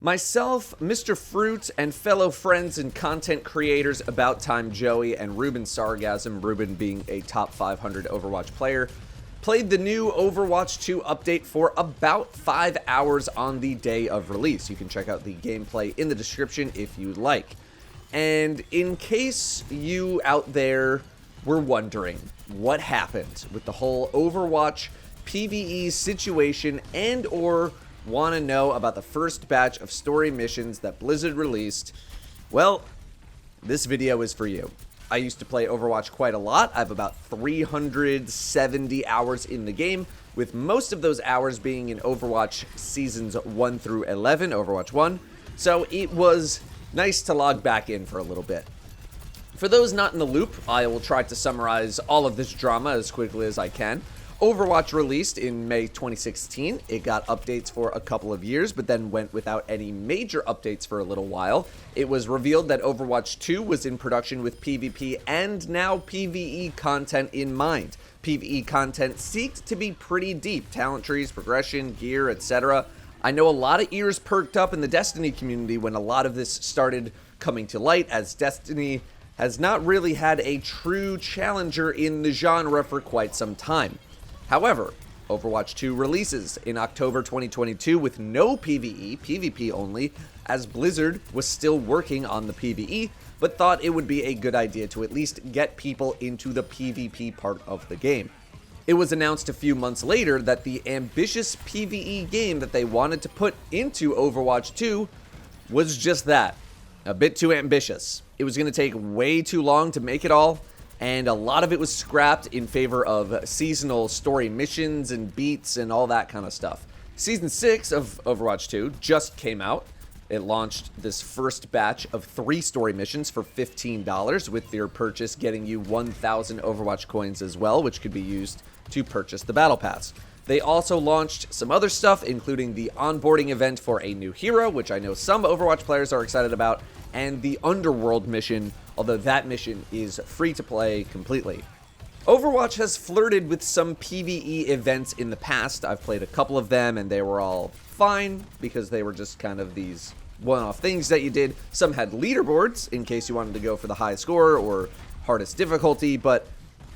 Myself, Mr. Fruit, and fellow friends and content creators About Time Joey and Ruben Sargasm, Ruben being a top 500 Overwatch player, played the new Overwatch 2 update for about 5 hours on the day of release. You can check out the gameplay in the description if you'd like. And in case you out there were wondering what happened with the whole Overwatch PvE situation and or want to know about the first batch of story missions that Blizzard released, well, this video is for you. I used to play Overwatch quite a lot. I have about 370 hours in the game, with most of those hours being in Overwatch Seasons 1 through 11, Overwatch 1, so it was nice to log back in for a little bit. For those not in the loop, I will try to summarize all of this drama as quickly as I can. Overwatch released in May 2016. It got updates for a couple of years, but then went without any major updates for a little while. It was revealed that Overwatch 2 was in production with PvP and now PvE content in mind. PvE content seeked to be pretty deep. Talent trees, progression, gear, etc. I know a lot of ears perked up in the Destiny community when a lot of this started coming to light, as Destiny has not really had a true challenger in the genre for quite some time. However, Overwatch 2 releases in October 2022 with no PvE, PvP only, as Blizzard was still working on the PvE, but thought it would be a good idea to at least get people into the PvP part of the game. It was announced a few months later that the ambitious PvE game that they wanted to put into Overwatch 2 was just that, a bit too ambitious. It was going to take way too long to make it all, and a lot of it was scrapped in favor of seasonal story missions and beats and all that kind of stuff. Season 6 of Overwatch 2 just came out. It launched this first batch of 3 story missions for $15, with your purchase getting you 1,000 Overwatch coins as well, which could be used to purchase the Battle Pass. They also launched some other stuff, including the onboarding event for a new hero, which I know some Overwatch players are excited about, and the Underworld mission, although that mission is free to play completely. Overwatch has flirted with some PvE events in the past. I've played a couple of them and they were all fine because they were just kind of these one-off things that you did. Some had leaderboards in case you wanted to go for the high score or hardest difficulty, but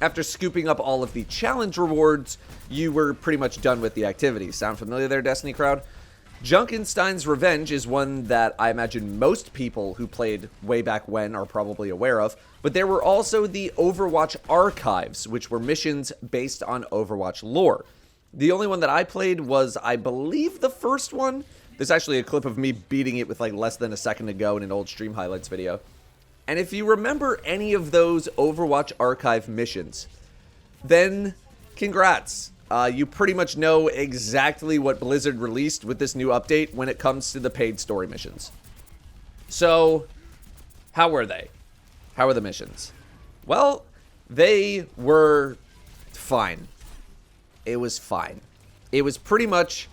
after scooping up all of the challenge rewards, you were pretty much done with the activity. Sound familiar there, Destiny crowd? Junkenstein's Revenge is one that I imagine most people who played way back when are probably aware of, but there were also the Overwatch Archives, which were missions based on Overwatch lore. The only one that I played was, I believe, the first one. There's actually a clip of me beating it with like less than a second to go in an old stream highlights video. And if you remember any of those Overwatch Archive missions, then congrats. You pretty much know exactly what Blizzard released with this new update when it comes to the paid story missions. So, how were they? How were the missions? Well, they were fine. It was fine. It was pretty much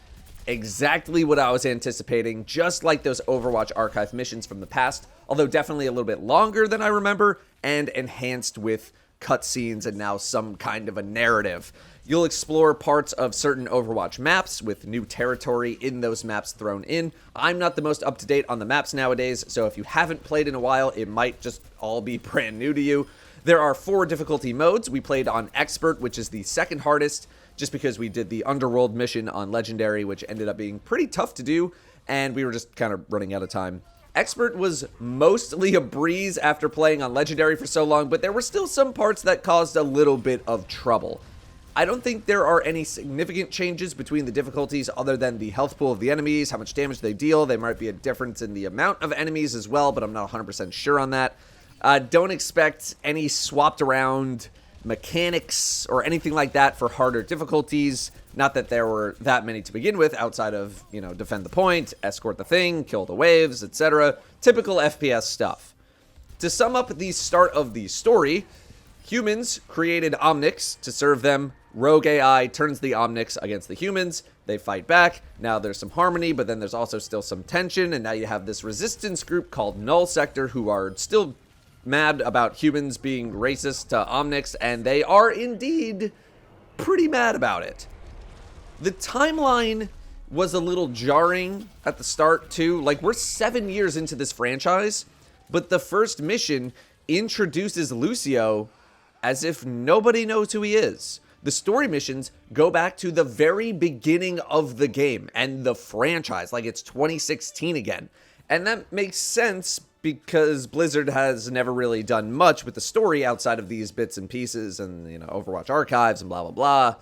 exactly what I was anticipating, just like those Overwatch Archive missions from the past, although definitely a little bit longer than I remember, and enhanced with cutscenes and now some kind of a narrative. You'll explore parts of certain Overwatch maps with new territory in those maps thrown in. I'm not the most up-to-date on the maps nowadays, so if you haven't played in a while, it might just all be brand new to you. There are 4 difficulty modes. We played on Expert, which is the second hardest, just because we did the Underworld mission on Legendary, which ended up being pretty tough to do, and we were just kind of running out of time. Expert was mostly a breeze after playing on Legendary for so long, but there were still some parts that caused a little bit of trouble. I don't think there are any significant changes between the difficulties other than the health pool of the enemies, how much damage they deal. There might be a difference in the amount of enemies as well, but I'm not 100% sure on that. Don't expect any swapped around mechanics or anything like that for harder difficulties. Not that there were that many to begin with, outside of, defend the point, escort the thing, kill the waves, etc. Typical FPS stuff. To sum up the start of the story, humans created Omnics to serve them. Rogue AI turns the Omnics against the humans. They fight back. Now there's some harmony, but then there's also still some tension, and now you have this resistance group called Null Sector who are still mad about humans being racist to Omnics, and they are indeed pretty mad about it. The timeline was a little jarring at the start too. Like, we're 7 years into this franchise, but the first mission introduces Lucio as if nobody knows who he is. The story missions go back to the very beginning of the game and the franchise, like it's 2016 again. And that makes sense because Blizzard has never really done much with the story outside of these bits and pieces and, you know, Overwatch archives and blah, blah, blah.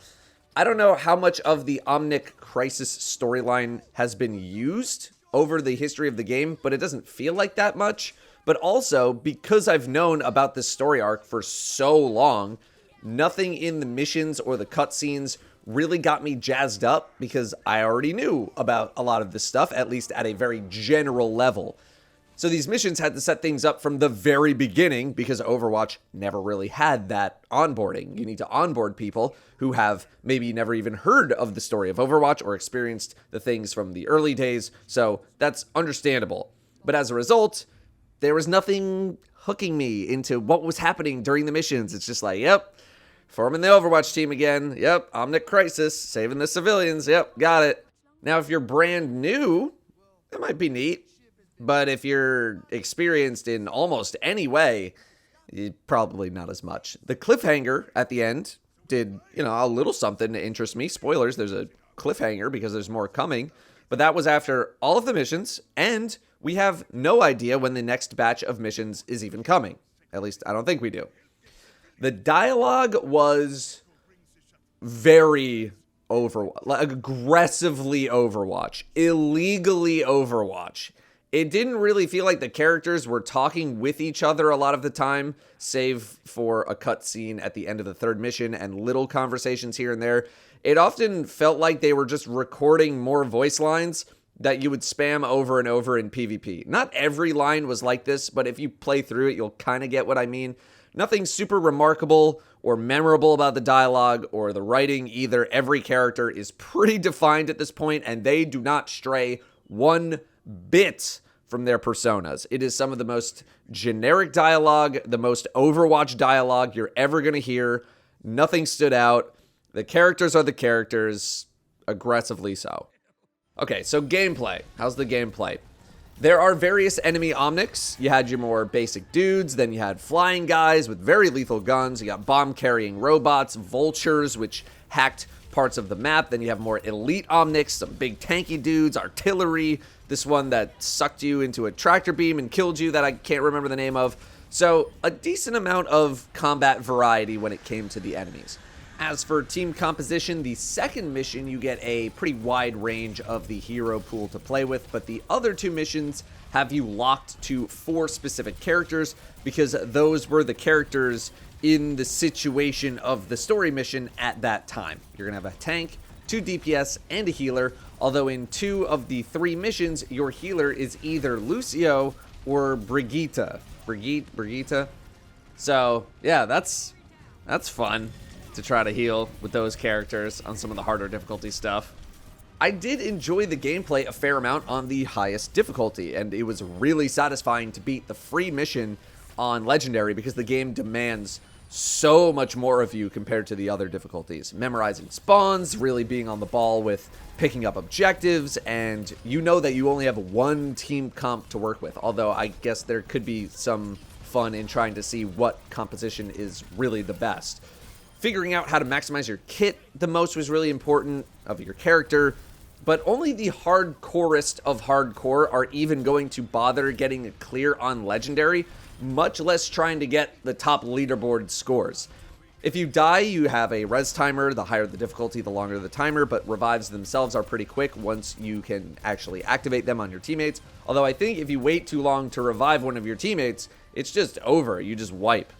I don't know how much of the Omnic Crisis storyline has been used over the history of the game, but it doesn't feel like that much. But also, because I've known about this story arc for so long, nothing in the missions or the cutscenes really got me jazzed up because I already knew about a lot of this stuff, at least at a very general level. So these missions had to set things up from the very beginning because Overwatch never really had that onboarding. You need to onboard people who have maybe never even heard of the story of Overwatch or experienced the things from the early days. So that's understandable. But as a result, there was nothing hooking me into what was happening during the missions. It's just like, yep, forming the Overwatch team again. Yep, Omnic Crisis, saving the civilians. Yep, got it. Now, if you're brand new, it might be neat. But if you're experienced in almost any way, probably not as much. The cliffhanger at the end did, you know, a little something to interest me. Spoilers, there's a cliffhanger because there's more coming. But that was after all of the missions, and we have no idea when the next batch of missions is even coming. At least, I don't think we do. The dialogue was very aggressively Overwatch, illegally Overwatch. It didn't really feel like the characters were talking with each other a lot of the time, save for a cutscene at the end of the third mission and little conversations here and there. It often felt like they were just recording more voice lines that you would spam over and over in PvP. Not every line was like this, but if you play through it, you'll kind of get what I mean. Nothing super remarkable or memorable about the dialogue or the writing either. Every character is pretty defined at this point, and they do not stray one bit from their personas. It is some of the most generic dialogue, the most Overwatch dialogue you're ever going to hear. Nothing stood out. The characters are the characters, aggressively so. Okay, so gameplay. How's the gameplay? There are various enemy Omnics. You had your more basic dudes, then you had flying guys with very lethal guns. You got bomb-carrying robots, vultures, which hacked parts of the map. Then you have more elite Omnics, some big tanky dudes, artillery, this one that sucked you into a tractor beam and killed you that I can't remember the name of. So a decent amount of combat variety when it came to the enemies. As for team composition, the second mission, you get a pretty wide range of the hero pool to play with, but the other two missions have you locked to 4 specific characters because those were the characters in the situation of the story mission at that time. You're going to have a tank, 2 DPS, and a healer, although in 2 of the 3 missions, your healer is either Lucio or Brigitte. Brigitte. So, yeah, that's fun to try to heal with those characters on some of the harder difficulty stuff. I did enjoy the gameplay a fair amount on the highest difficulty, and it was really satisfying to beat the free mission on Legendary because the game demands so much more of you compared to the other difficulties. Memorizing spawns, really being on the ball with picking up objectives, and you know that you only have one team comp to work with, although I guess there could be some fun in trying to see what composition is really the best. Figuring out how to maximize your kit the most was really important of your character, but only the hardcorest of hardcore are even going to bother getting a clear on Legendary, much less trying to get the top leaderboard scores. If you die, you have a res timer. The higher the difficulty, the longer the timer, but revives themselves are pretty quick once you can actually activate them on your teammates. Although I think if you wait too long to revive one of your teammates, it's just over. You just wipe.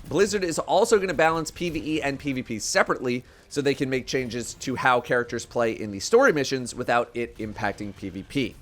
Blizzard is also going to balance PvE and PvP separately so they can make changes to how characters play in the story missions without it impacting PvP.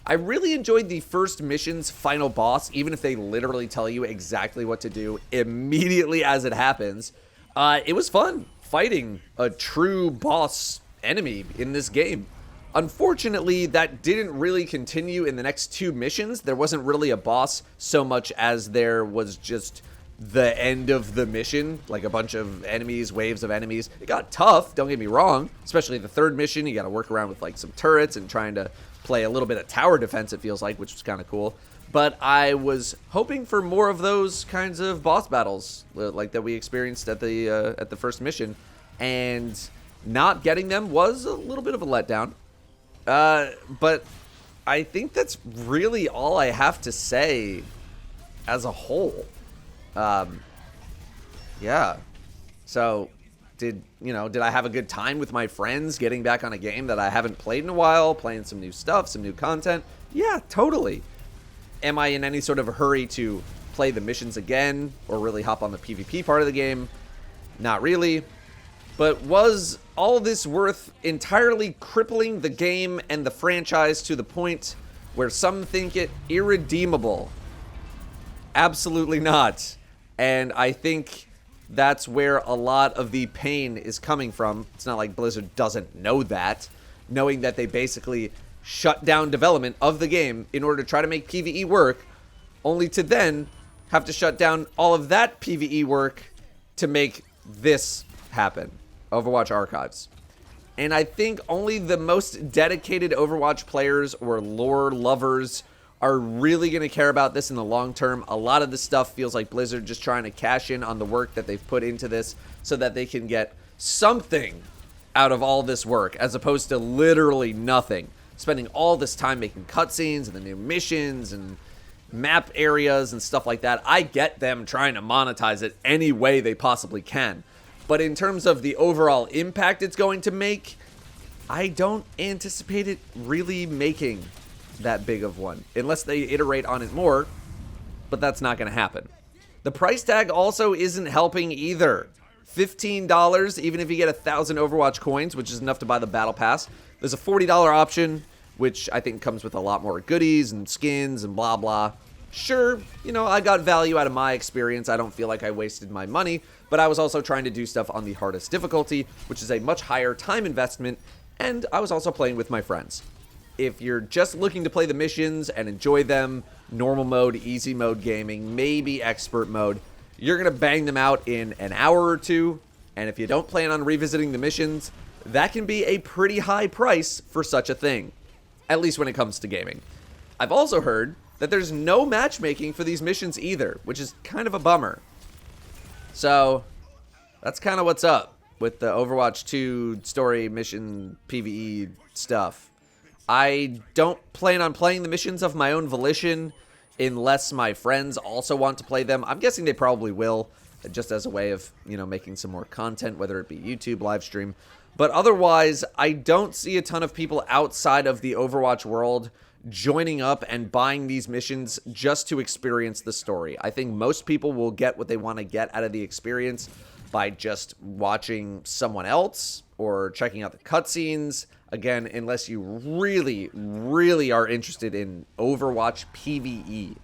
I really enjoyed the first mission's final boss, even if they literally tell you exactly what to do immediately as it happens. It was fun fighting a true boss enemy in this game. Unfortunately, that didn't really continue in the next 2 missions. There wasn't really a boss so much as there was just the end of the mission, like a bunch of enemies, waves of enemies. It got tough, don't get me wrong, especially the third mission. You got to work around with like some turrets and trying to play a little bit of tower defense, it feels like, which was kind of cool. But I was hoping for more of those kinds of boss battles like that we experienced at the first mission, and not getting them was a little bit of a letdown. But I think that's really all I have to say as a whole. Yeah. So, did I have a good time with my friends getting back on a game that I haven't played in a while, playing some new stuff, some new content? Yeah, totally. Am I in any sort of a hurry to play the missions again or really hop on the PvP part of the game? Not really. But was all this worth entirely crippling the game and the franchise to the point where some think it irredeemable? Absolutely not. And I think that's where a lot of the pain is coming from. It's not like Blizzard doesn't know that, knowing that they basically shut down development of the game in order to try to make PvE work, only to then have to shut down all of that PvE work to make this happen. Overwatch Archives. And I think only the most dedicated Overwatch players or lore lovers are really going to care about this in the long term. A lot of this stuff feels like Blizzard just trying to cash in on the work that they've put into this so that they can get something out of all this work, as opposed to literally nothing. Spending all this time making cutscenes and the new missions and map areas and stuff like that. I get them trying to monetize it any way they possibly can. But in terms of the overall impact it's going to make, I don't anticipate it really making that big of one, unless they iterate on it more, but that's not going to happen. The price tag also isn't helping either. $15, even if you get 1,000 Overwatch coins, which is enough to buy the Battle Pass. There's a $40 option, which I think comes with a lot more goodies and skins and blah, blah. Sure, I got value out of my experience. I don't feel like I wasted my money, but I was also trying to do stuff on the hardest difficulty, which is a much higher time investment, and I was also playing with my friends. If you're just looking to play the missions and enjoy them, normal mode, easy mode gaming, maybe expert mode, you're going to bang them out in an hour or two. And if you don't plan on revisiting the missions, that can be a pretty high price for such a thing, at least when it comes to gaming. I've also heard that there's no matchmaking for these missions either, which is kind of a bummer. So that's kind of what's up with the Overwatch 2 story mission PvE stuff. I don't plan on playing the missions of my own volition unless my friends also want to play them. I'm guessing they probably will, just as a way of, making some more content, whether it be YouTube, live stream. But otherwise, I don't see a ton of people outside of the Overwatch world joining up and buying these missions just to experience the story. I think most people will get what they want to get out of the experience by just watching someone else or checking out the cutscenes. Again, unless you really, really are interested in Overwatch PvE.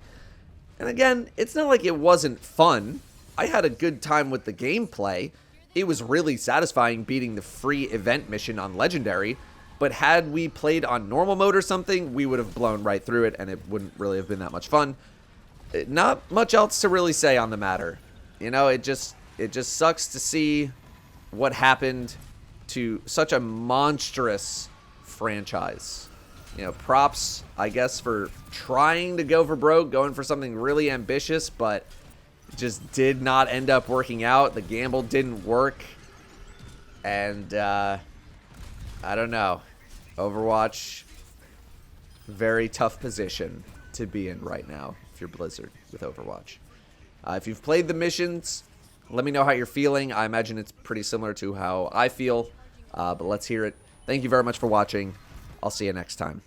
And again, it's not like it wasn't fun. I had a good time with the gameplay. It was really satisfying beating the free event mission on Legendary. But had we played on normal mode or something, we would have blown right through it, and it wouldn't really have been that much fun. Not much else to really say on the matter. It just sucks to see what happened to such a monstrous franchise. Props, I guess, for trying to go for broke, going for something really ambitious, but it just did not end up working out. The gamble didn't work. And, I don't know. Overwatch, very tough position to be in right now if you're Blizzard with Overwatch. If you've played the missions, let me know how you're feeling. I imagine it's pretty similar to how I feel, but let's hear it. Thank you very much for watching. I'll see you next time.